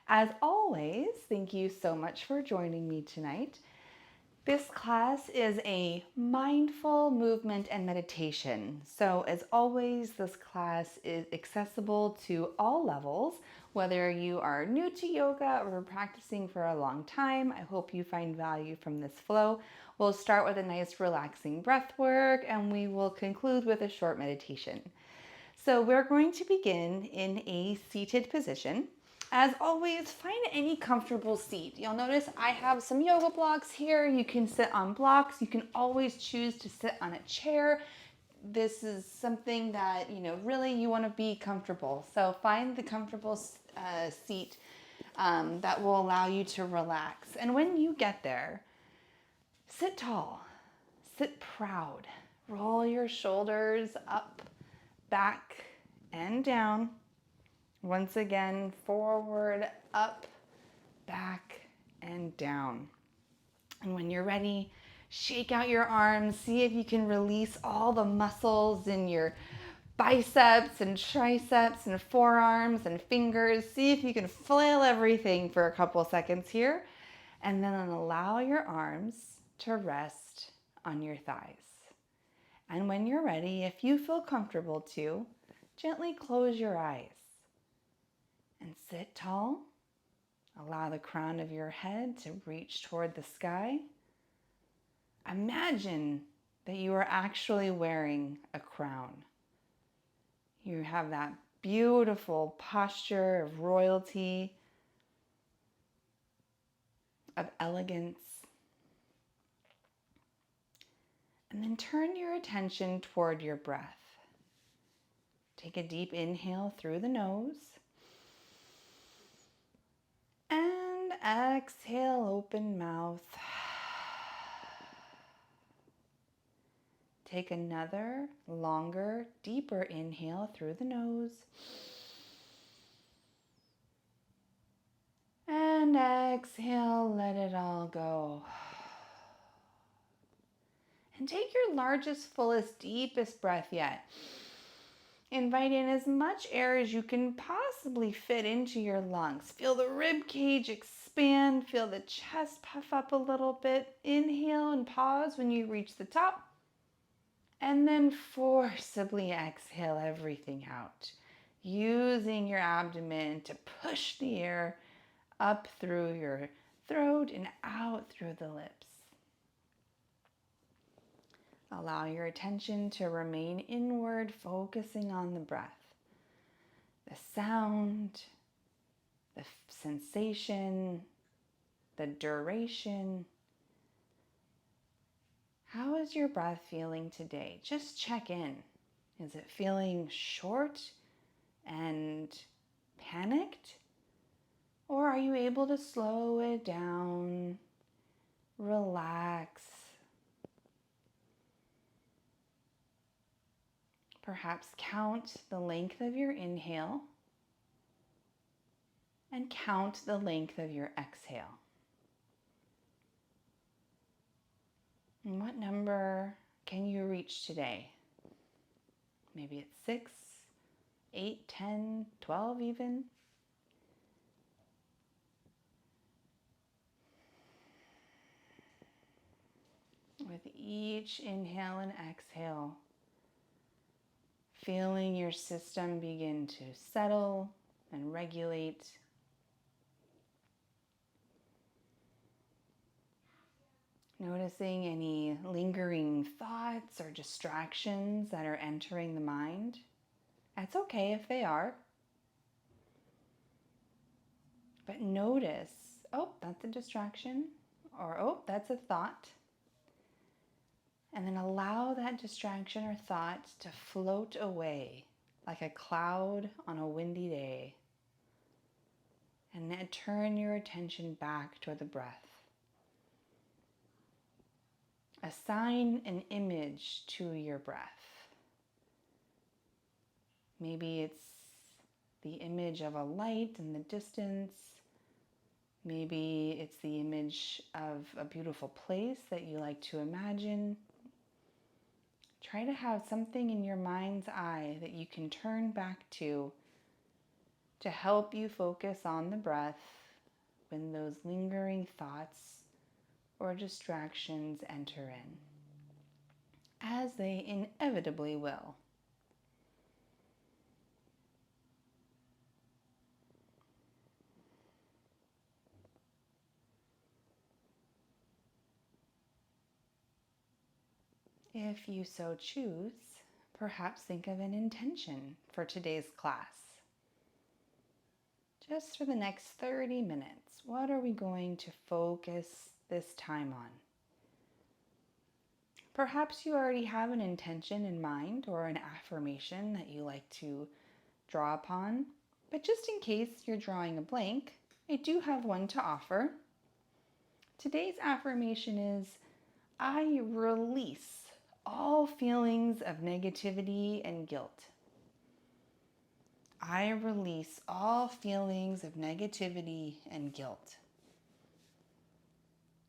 As always, thank you so much for joining me tonight. This class is a mindful movement and meditation. So, as always, this class is accessible to all levels, whether you are new to yoga or practicing for a long time. I hope you find value from this flow. We'll start with a nice relaxing breath work and we will conclude with a short meditation. So, we're going to begin in a seated position. As always, find any comfortable seat. You'll notice I have some yoga blocks here. You can sit on blocks. You can always choose to sit on a chair. This is something that, really you want to be comfortable. So find the comfortable seat that will allow you to relax. And when you get there, sit tall, sit proud. Roll your shoulders up, back, and down. Once again, forward, up, back, and down. And when you're ready, shake out your arms. See if you can release all the muscles in your biceps and triceps and forearms and fingers. See if you can flail everything for a couple seconds here. And then allow your arms to rest on your thighs. And when you're ready, if you feel comfortable to, gently close your eyes. And sit tall. Allow the crown of your head to reach toward the sky. Imagine that you are actually wearing a crown. You have that beautiful posture of royalty, of elegance. And then turn your attention toward your breath. Take a deep inhale through the nose. And exhale, open mouth. Take another longer, deeper inhale through the nose. And exhale, let it all go. And take your largest, fullest, deepest breath yet. Invite in as much air as you can possibly fit into your lungs. Feel the rib cage expand. Feel the chest puff up a little bit. Inhale and pause when you reach the top. And then forcibly exhale everything out, using your abdomen to push the air up through your throat and out through the lips. Allow your attention to remain inward, focusing on the breath, the sound, the sensation, the duration. How is your breath feeling today? Just check in. Is it feeling short and panicked? Or are you able to slow it down, relax? Perhaps count the length of your inhale and count the length of your exhale. And what number can you reach today? Maybe it's 6, 8, 10, 12 even. With each inhale and exhale, feeling your system begin to settle and regulate. Noticing any lingering thoughts or distractions that are entering the mind. That's okay if they are. But notice, oh, that's a distraction, or oh, that's a thought. And then allow that distraction or thought to float away like a cloud on a windy day. And then turn your attention back toward the breath. Assign an image to your breath. Maybe it's the image of a light in the distance. Maybe it's the image of a beautiful place that you like to imagine. Try to have something in your mind's eye that you can turn back to to help you focus on the breath when those lingering thoughts or distractions enter in, as they inevitably will. If you so choose, perhaps think of an intention for today's class. Just for the next 30 minutes, what are we going to focus this time on? Perhaps you already have an intention in mind or an affirmation that you like to draw upon, but just in case you're drawing a blank, I do have one to offer. Today's affirmation is, I release all feelings of negativity and guilt. I release all feelings of negativity and guilt.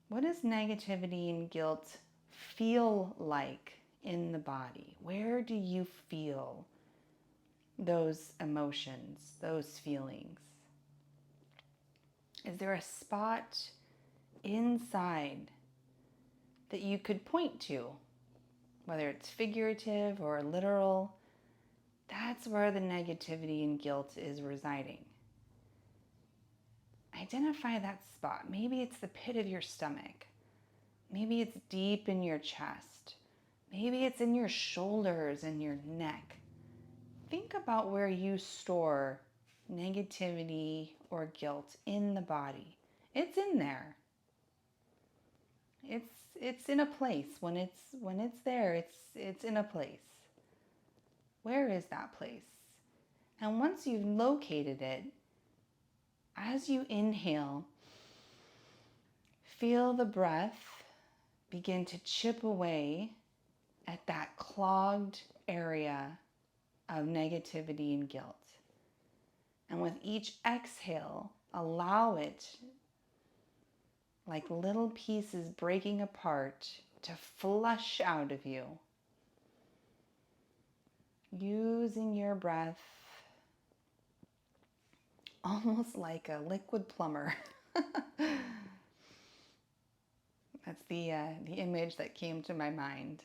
What does negativity and guilt feel like in the body? Where do you feel those emotions, those feelings? Is there a spot inside that you could point to, whether it's figurative or literal? That's where the negativity and guilt is residing. Identify that spot. Maybe it's the pit of your stomach. Maybe it's deep in your chest. Maybe it's in your shoulders and your neck. Think about where you store negativity or guilt in the body. It's in there. It's in a place. When it's there, it's in a place. Where is that place? And once you've located it, as you inhale, feel the breath begin to chip away at that clogged area of negativity and guilt. And with each exhale, allow it, like little pieces breaking apart, to flush out of you. Using your breath almost like a liquid plumber. That's the image that came to my mind.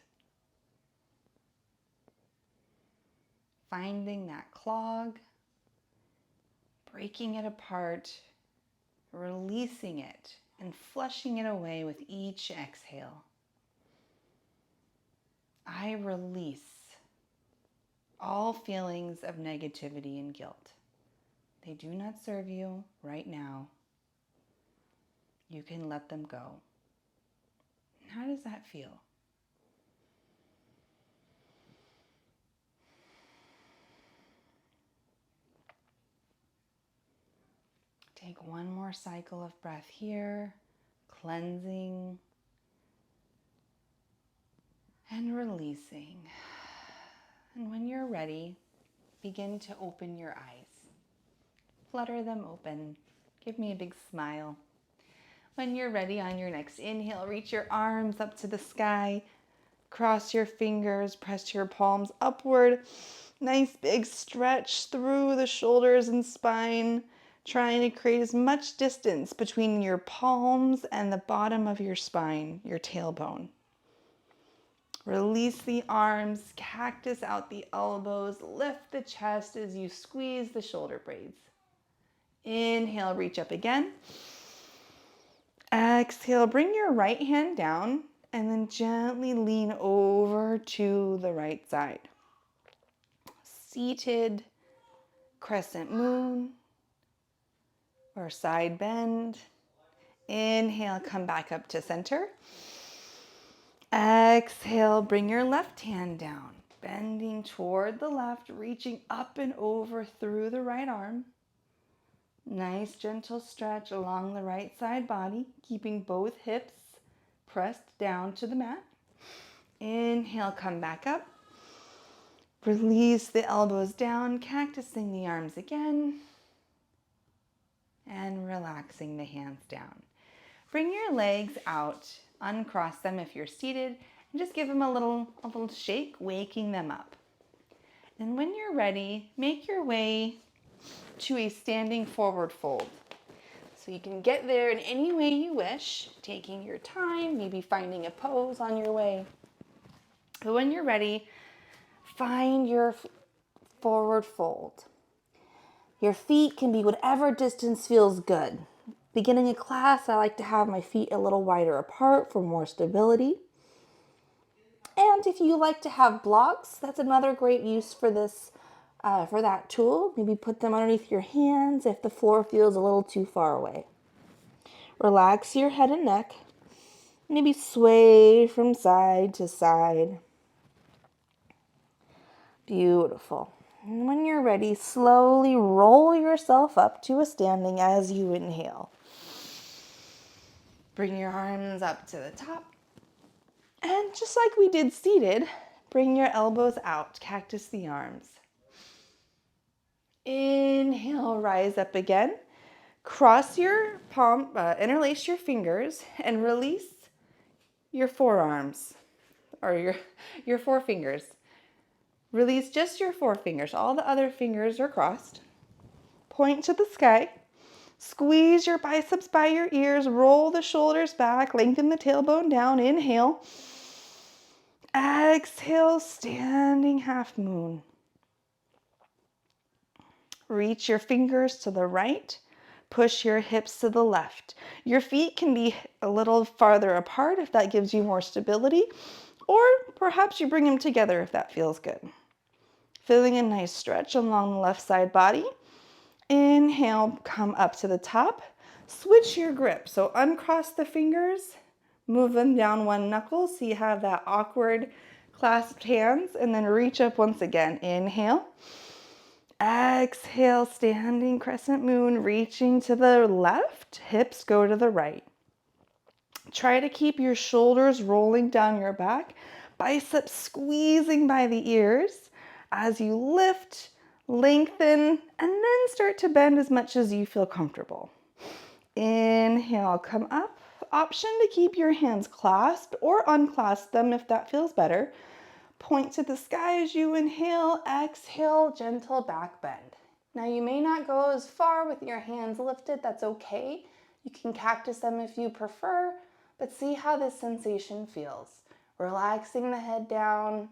Finding that clog, breaking it apart, releasing it, and flushing it away with each exhale. I release all feelings of negativity and guilt. They do not serve you right now. You can let them go. How does that feel? Take one more cycle of breath here, cleansing and releasing. And when you're ready, begin to open your eyes. Flutter them open. Give me a big smile. When you're ready, on your next inhale, reach your arms up to the sky. Cross your fingers, press your palms upward. Nice big stretch through the shoulders and spine, trying to create as much distance between your palms and the bottom of your spine, your tailbone. Release the arms, cactus out the elbows, lift the chest as you squeeze the shoulder blades. Inhale, reach up again. Exhale, bring your right hand down and then gently lean over to the right side. Seated crescent moon or side bend. Inhale, come back up to center. Exhale, bring your left hand down, bending toward the left, reaching up and over through the right arm. Nice gentle stretch along the right side body, keeping both hips pressed down to the mat. Inhale, come back up. Release the elbows down, cactusing the arms again. And relaxing the hands down. Bring your legs out, uncross them if you're seated, and just give them a little shake, waking them up. And when you're ready, make your way to a standing forward fold. So you can get there in any way you wish, taking your time, maybe finding a pose on your way. But when you're ready, find your forward fold. Your feet can be whatever distance feels good. Beginning a class, I like to have my feet a little wider apart for more stability. And if you like to have blocks, that's another great use for this, for that tool. Maybe put them underneath your hands if the floor feels a little too far away. Relax your head and neck. Maybe sway from side to side. Beautiful. And when you're ready, slowly roll yourself up to a standing as you inhale. Bring your arms up to the top. And just like we did seated, bring your elbows out, cactus the arms. Inhale, rise up again. Cross your palm, interlace your fingers and release your forearms, or your forefingers. Release just your forefingers. All the other fingers are crossed. Point to the sky. Squeeze your biceps by your ears. Roll the shoulders back. Lengthen the tailbone down. Inhale. Exhale, standing half moon. Reach your fingers to the right. Push your hips to the left. Your feet can be a little farther apart if that gives you more stability, or perhaps you bring them together if that feels good. Feeling a nice stretch along the left side body. Inhale, come up to the top. Switch your grip. So uncross the fingers, move them down one knuckle so you have that awkward clasped hands, and then reach up once again. Inhale. Exhale, standing crescent moon, reaching to the left, hips go to the right. Try to keep your shoulders rolling down your back, biceps squeezing by the ears as you lift, lengthen, and then start to bend as much as you feel comfortable. Inhale, come up. Option to keep your hands clasped or unclasp them if that feels better. Point to the sky as you inhale. Exhale, gentle back bend. Now you may not go as far with your hands lifted. That's okay. You can cactus them if you prefer, but see how this sensation feels. Relaxing the head down.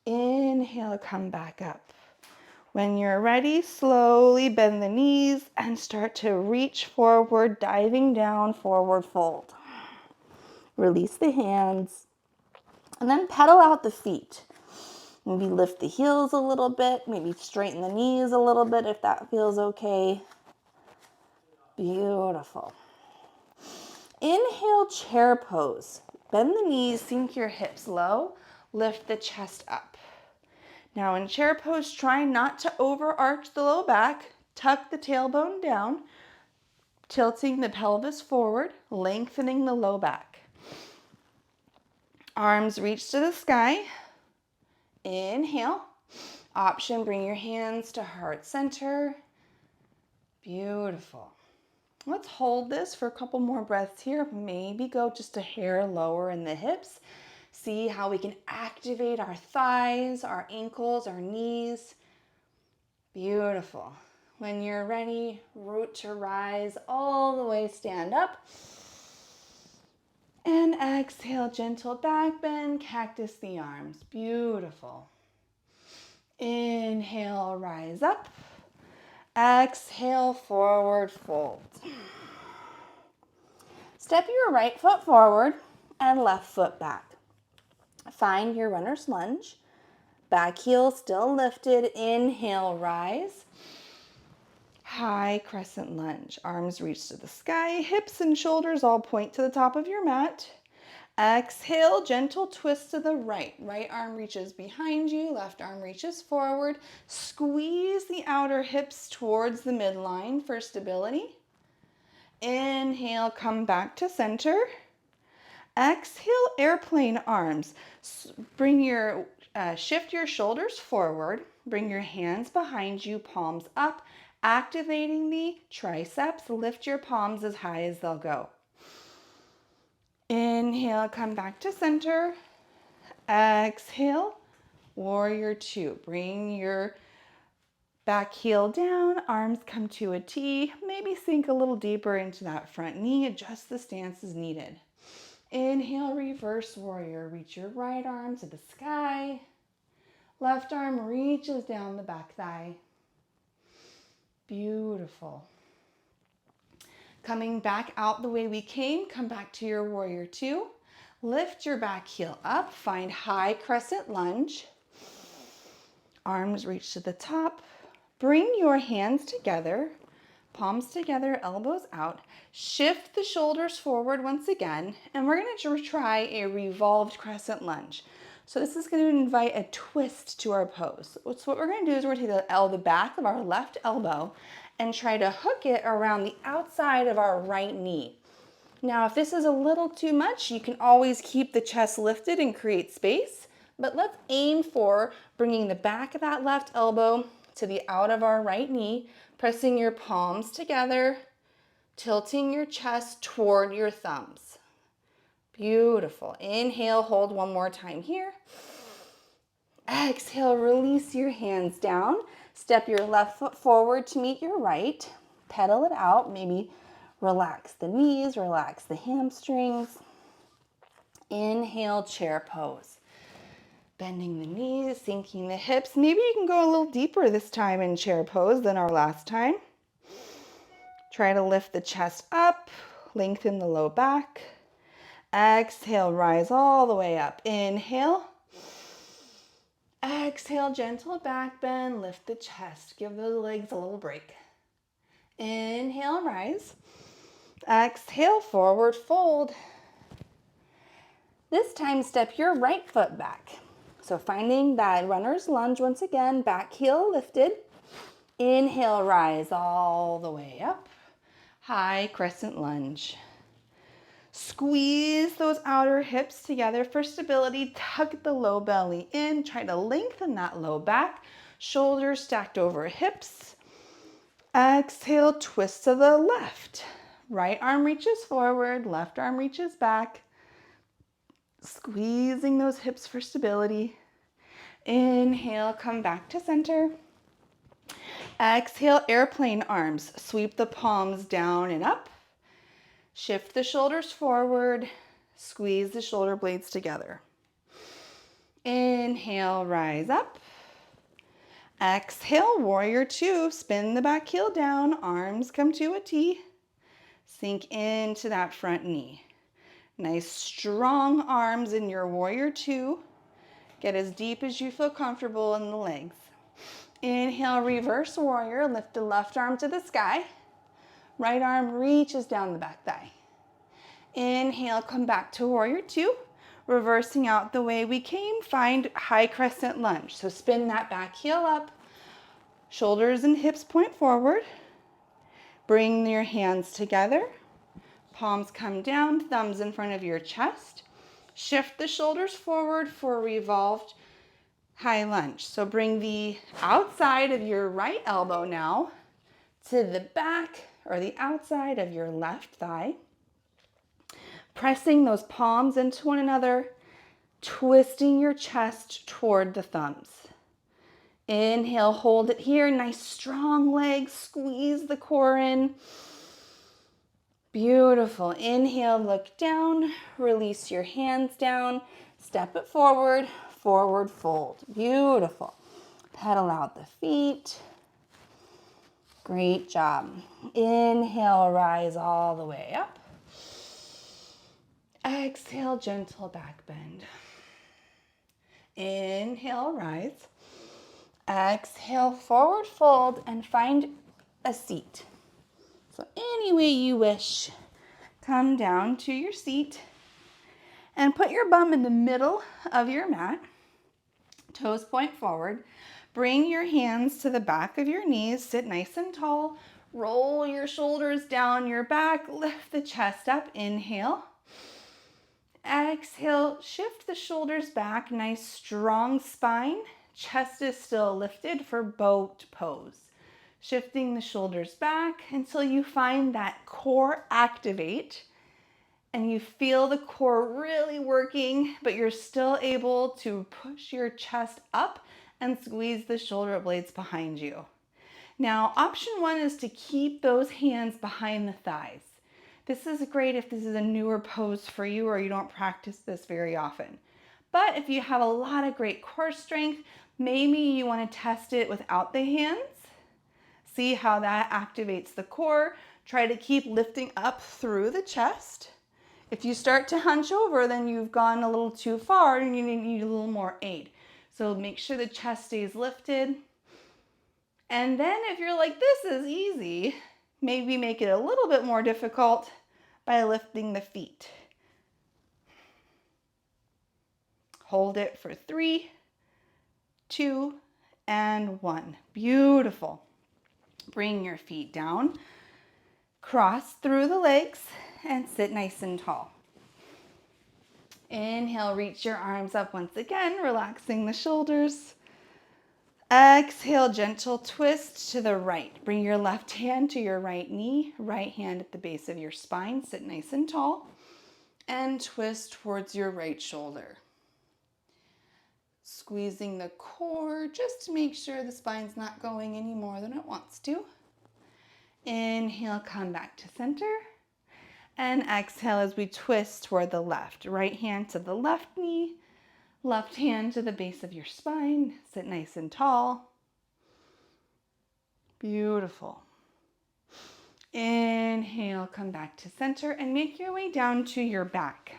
Inhale, come back up. When you're ready, slowly bend the knees and start to reach forward, diving down, forward fold. Release the hands. And then pedal out the feet. Maybe lift the heels a little bit. Maybe straighten the knees a little bit if that feels okay. Beautiful. Inhale, chair pose. Bend the knees, sink your hips low. Lift the chest up. Now in chair pose, try not to overarch the low back. Tuck the tailbone down. Tilting the pelvis forward. Lengthening the low back. Arms reach to the sky. Inhale. Option, bring your hands to heart center. Beautiful. Let's hold this for a couple more breaths here. Maybe go just a hair lower in the hips. See how we can activate our thighs, our ankles, our knees. Beautiful. When you're ready, root to rise all the way, stand up. And exhale, gentle back bend, cactus the arms. Beautiful. Inhale, rise up. Exhale, forward fold. Step your right foot forward and left foot back. Find your runner's lunge. Back heel still lifted. Inhale, rise. High crescent lunge. Arms reach to the sky. Hips and shoulders all point to the top of your mat. Exhale, gentle twist to the right. Right arm reaches behind you. Left arm reaches forward. Squeeze the outer hips towards the midline for stability. Inhale, come back to center. Exhale, airplane arms. Shift your shoulders forward. Bring your hands behind you, palms up. Activating the triceps, lift your palms as high as they'll go. Inhale, come back to center. Exhale, warrior two. Bring your Back heel down, arms come to a T. Maybe sink a little deeper into that front knee. Adjust the stance as needed. Inhale, reverse warrior. Reach your right arm to the sky. Left arm reaches down the back thigh. Beautiful. Coming back out the way we came, come back to your warrior two. Lift your back heel up, find high crescent lunge. Arms reach to the top. Bring your hands together, palms together, elbows out. Shift the shoulders forward once again, and we're going to try a revolved crescent lunge. So this is going to invite a twist to our pose. So what we're going to do is we're going to take the back of our left elbow and try to hook it around the outside of our right knee. Now, if this is a little too much, you can always keep the chest lifted and create space, but let's aim for bringing the back of that left elbow to the out of our right knee, pressing your palms together, tilting your chest toward your thumbs. Beautiful. Inhale, hold one more time here. Exhale, release your hands down. Step your left foot forward to meet your right. Pedal it out. Maybe relax the knees, relax the hamstrings. Inhale, chair pose. Bending the knees, sinking the hips. Maybe you can go a little deeper this time in chair pose than our last time. Try to lift the chest up, lengthen the low back. Exhale, rise all the way up. Inhale. Exhale, gentle back bend, lift the chest. Give the legs a little break. Inhale, rise. Exhale, forward fold. This time, step your right foot back. So finding that runner's lunge once again, back heel lifted. Inhale, rise all the way up. High crescent lunge. Squeeze those outer hips together for stability. Tuck the low belly in. Try to lengthen that low back. Shoulders stacked over hips. Exhale, twist to the left. Right arm reaches forward, left arm reaches back. Squeezing those hips for stability. Inhale, come back to center. Exhale, airplane arms. Sweep the palms down and up. Shift the shoulders forward. Squeeze the shoulder blades together. Inhale, rise up. Exhale, warrior two. Spin the back heel down. Arms come to a T. Sink into that front knee. Nice strong arms in your warrior two. Get as deep as you feel comfortable in the legs. Inhale, reverse warrior. Lift the left arm to the sky. Right arm reaches down the back thigh. Inhale, come back to warrior two. Reversing out the way we came, find high crescent lunge. So spin that back heel up. Shoulders and hips point forward. Bring your hands together. Palms come down, thumbs in front of your chest. Shift the shoulders forward for a revolved high lunge. So bring the outside of your right elbow now to the back or the outside of your left thigh. Pressing those palms into one another, twisting your chest toward the thumbs. Inhale, hold it here. Nice strong legs, squeeze the core in. Beautiful. Inhale, look down, release your hands down, step it forward, forward fold. Beautiful. Pedal out the feet. Great job. Inhale, rise all the way up. Exhale, gentle back bend. Inhale, rise. Exhale, forward fold and find a seat. So any way you wish, come down to your seat and put your bum in the middle of your mat. Toes point forward. Bring your hands to the back of your knees. Sit nice and tall. Roll your shoulders down your back. Lift the chest up. Inhale. Exhale. Shift the shoulders back. Nice strong spine. Chest is still lifted for boat pose. Shifting the shoulders back until you find that core activate and you feel the core really working, but you're still able to push your chest up and squeeze the shoulder blades behind you. Now, option one is to keep those hands behind the thighs. This is great if this is a newer pose for you or you don't practice this very often. But if you have a lot of great core strength, maybe you want to test it without the hands. See how that activates the core. Try to keep lifting up through the chest. If you start to hunch over, then you've gone a little too far and you need a little more aid. So make sure the chest stays lifted. And then if you're like, this is easy, maybe make it a little bit more difficult by lifting the feet. Hold it for 3, 2, and 1. Beautiful. Bring your feet down, cross through the legs, and sit nice and tall. Inhale, reach your arms up once again, relaxing the shoulders. Exhale, gentle twist to the right. Bring your left hand to your right knee, right hand at the base of your spine. Sit nice and tall, and twist towards your right shoulder. Squeezing the core just to make sure the spine's not going any more than it wants to. Inhale, come back to center. And exhale as we twist toward the left. Right hand to the left knee, left hand to the base of your spine. Sit nice and tall. Beautiful. Inhale, come back to center and make your way down to your back.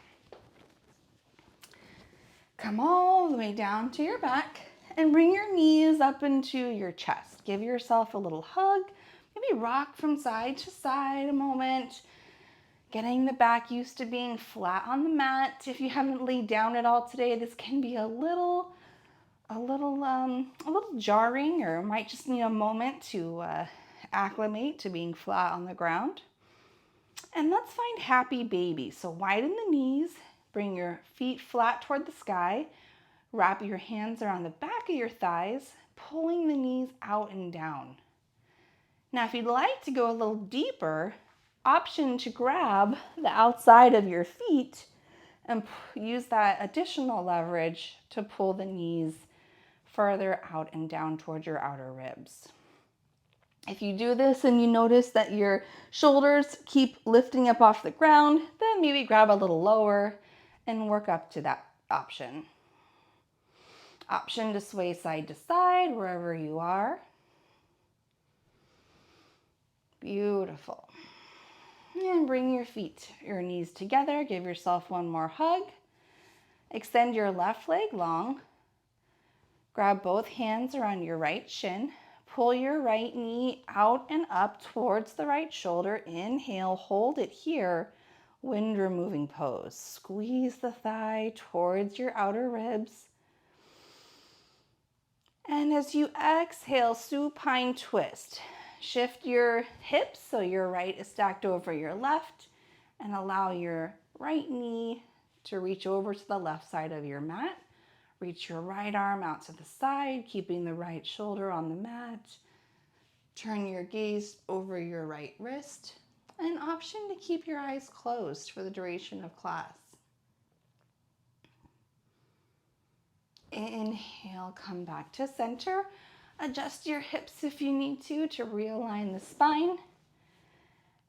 Come all the way down to your back and bring your knees up into your chest. Give yourself a little hug. Maybe rock from side to side a moment. Getting the back used to being flat on the mat. If you haven't laid down at all today, this can be a little jarring, or might just need a moment to acclimate to being flat on the ground. And let's find happy baby. So widen the knees, bring your feet flat toward the sky, wrap your hands around the back of your thighs, pulling the knees out and down. Now, if you'd like to go a little deeper, option to grab the outside of your feet and use that additional leverage to pull the knees further out and down towards your outer ribs. If you do this and you notice that your shoulders keep lifting up off the ground, then maybe grab a little lower and work up to that option. Option to sway side to side wherever you are. Beautiful. And bring your feet, your knees together. Give yourself one more hug. Extend your left leg long. Grab both hands around your right shin. Pull your right knee out and up towards the right shoulder. Inhale, hold it here. Wind removing pose. Squeeze the thigh towards your outer ribs. And as you exhale, supine twist. Shift your hips so your right is stacked over your left, and allow your right knee to reach over to the left side of your mat. Reach your right arm out to the side, keeping the right shoulder on the mat. Turn your gaze over your right wrist. An option to keep your eyes closed for the duration of class. Inhale, come back to center. Adjust your hips if you need to realign the spine.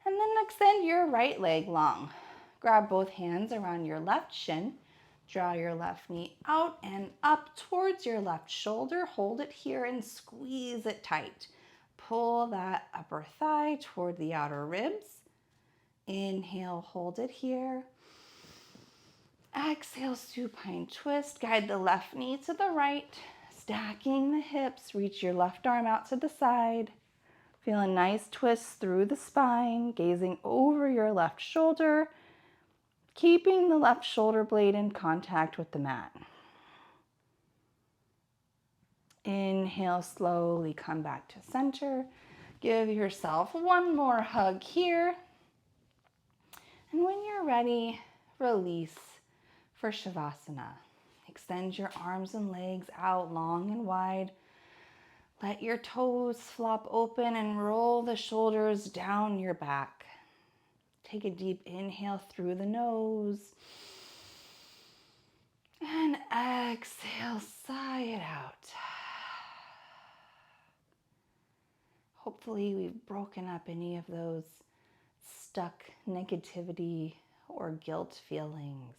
And then extend your right leg long. Grab both hands around your left shin. Draw your left knee out and up towards your left shoulder. Hold it here and squeeze it tight. Pull that upper thigh toward the outer ribs. Inhale, hold it here. Exhale, supine twist. Guide the left knee to the right. Stacking the hips. Reach your left arm out to the side. Feel a nice twist through the spine. Gazing over your left shoulder. Keeping the left shoulder blade in contact with the mat. Inhale, slowly come back to center. Give yourself one more hug here. And when you're ready, release for Shavasana. Extend your arms and legs out long and wide. Let your toes flop open and roll the shoulders down your back. Take a deep inhale through the nose. And exhale, sigh it out. hopefully we've broken up any of those stuck negativity or guilt feelings.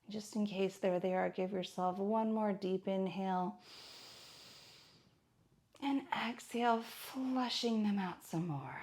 Just in case they're there, give yourself one more deep inhale and exhale, flushing them out some more.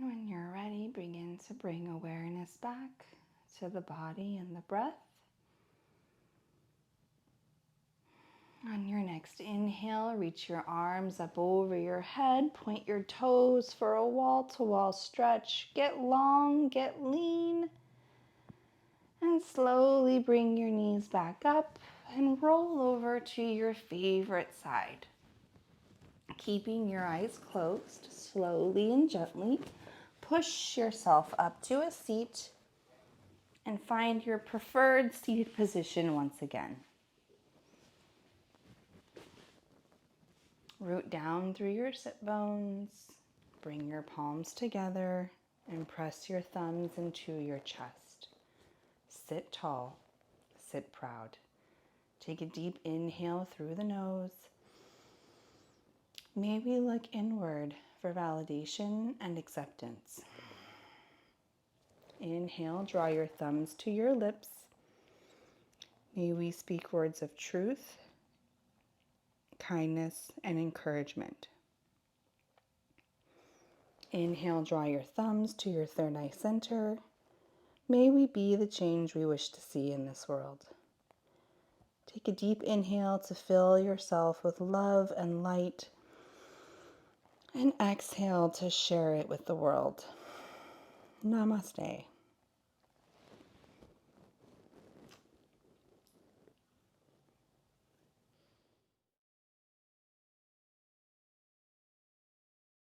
And when you're ready, begin to bring awareness back to the body and the breath. On your next inhale, reach your arms up over your head, point your toes for a wall-to-wall stretch. Get long, get lean, and slowly bring your knees back up and roll over to your favorite side. Keeping your eyes closed, slowly and gently, push yourself up to a seat and find your preferred seated position once again. Root down through your sit bones, bring your palms together, and press your thumbs into your chest. Sit tall, sit proud. Take a deep inhale through the nose. Maybe look inward for validation and acceptance. Inhale, draw your thumbs to your lips. May we speak words of truth, kindness, and encouragement. Inhale, draw your thumbs to your third eye center. May we be the change we wish to see in this world. Take a deep inhale to fill yourself with love and light, and exhale to share it with the world. Namaste.